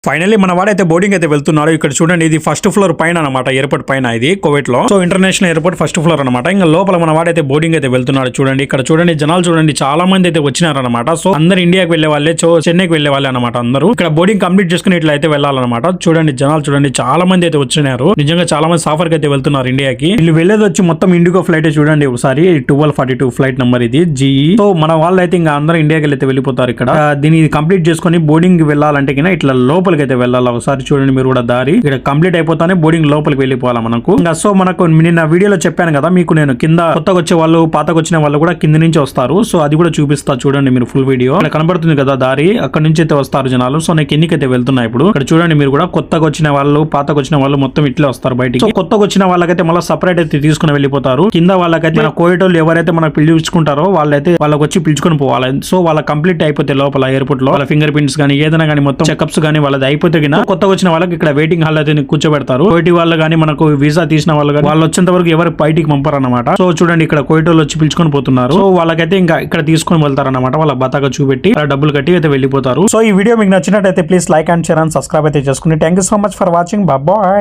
Finally మన వాడైతే boarding అయితే వెళ్తున్నారు. ఇక్కడ చూడండి, ఇది ఫస్ట్ ఫ్లోర్ పైన అనమాట, ఎయిర్పోర్ట్ పైన, ఇది కువైట్ లో. So international airport first floor అనమాట. ఇంకా లోపల మన వాడైతే బోర్డింగ్ అయితే వెళ్తున్నాడు. చూడండి, ఇక్కడ చూడండి, జనాలు చూడండి, చాలా మంది అయితే వచ్చినారనమాట. సో అందరు ఇండియాకి వెళ్లే వాళ్ళే, చెన్నైకి వెళ్లే వాళ్ళే అనమాట. అందరూ ఇక్కడ బోర్డింగ్ కంప్లీట్ చేసుకుని ఇట్లా అయితే వెళ్ళాలన్నమాట. చూడండి, జనాలు చూడండి, చాలా మంది అయితే వచ్చినారు. నిజంగా చాలా మంది సాఫర్ కి అయితే వెళ్తున్నారు ఇండియాకి. వీళ్ళు వెళ్ళేది వచ్చి మొత్తం ఇండిగో ఫ్లైట్ చూడండి ఒకసారి, 1242 ఫ్లైట్ నెంబర్ ఇది, జీఈ. సో మన వాళ్ళు అయితే ఇంకా అందరూ ఇండియాకి అయితే వెళ్ళిపోతారు. ఇక్కడ దీన్ని కంప్లీట్ చేసుకుని బోర్డింగ్ వెళ్ళాలంటే ఇట్లా లోపలికి అయితే వెళ్ళాలి. ఒకసారి చూడండి మీరు కూడా దారి. ఇక్కడ కంప్లీట్ అయిపోతానే బోర్డింగ్ లోపలికి వెళ్ళిపోవాలి మనకు. ఇంకా సో మనకు నిన్న వీడియోలో చెప్పాను కదా మీకు, నేను కింద కొత్తగా వచ్చే వాళ్ళు, పాతకు వచ్చిన వాళ్ళు కూడా కింద నుంచి వస్తారు. సో అది కూడా చూపిస్తా చూడండి మీరు ఫుల్ వీడియో. ఇక్కడ కనబడుతుంది కదా దారి, అక్కడ నుంచి అయితే వస్తారు జనాలు. సో నేను ఎన్నికైతే వెళ్తున్నా ఇప్పుడు. ఇక్కడ చూడండి మీరు కూడా, కొత్తగా వచ్చిన వాళ్ళు, పాతకు వచ్చిన వాళ్ళు మొత్తం ఇట్లే వస్తారు బయటికి. సో కొత్తగా వచ్చిన వాళ్ళకైతే మళ్ళీ సపరేట్ అయితే తీసుకుని వెళ్ళిపోతారు. కింద వాళ్ళకైతే మన కోవిడ్ వాళ్ళు ఎవరైతే మనకు పిలుచుకుంటారో వాళ్ళైతే వాళ్ళకి వచ్చి పిలుచుకొని పోవాలి. సో వాళ్ళ కంప్లీట్ అయిపోతే లోపల ఎయిర్పోర్ట్ లో వాళ్ళ ఫింగర్ ప్రింట్స్ కానీ ఏదైనా కానీ మొత్తం చెకప్స్ కానీ వాళ్ళది అయిపోతే కొత్తగా వచ్చిన వాళ్ళకి ఇక్కడ వెయిటింగ్ హాల్ అయితే కూర్చోబెడతారు. కోవిడ్ వాళ్ళు కానీ మనకు వీసా తీసిన వాళ్ళు కానీ వాళ్ళు వచ్చేంత వరకు ఎవరు బయటికి పంపరు అనమాట. సో చూడండి, ఇక్కడ కోవిడ్ వాళ్ళు వచ్చి పిలుచుకొని పోతున్నారు. సో వాళ్ళకైతే ఇంకా ఇక్కడ తీసుకొని వెళ్తారు అనమాట. వాళ్ళ బతాగా చూపెట్టి డబ్బులు కట్టి అయితే వెళ్ళిపోతారు. సో ఈ వీడియో మీకు నచ్చినట్టయితే please like and share and subscribe అయితే చేసుకుని. Thank you so much for watching. Bye.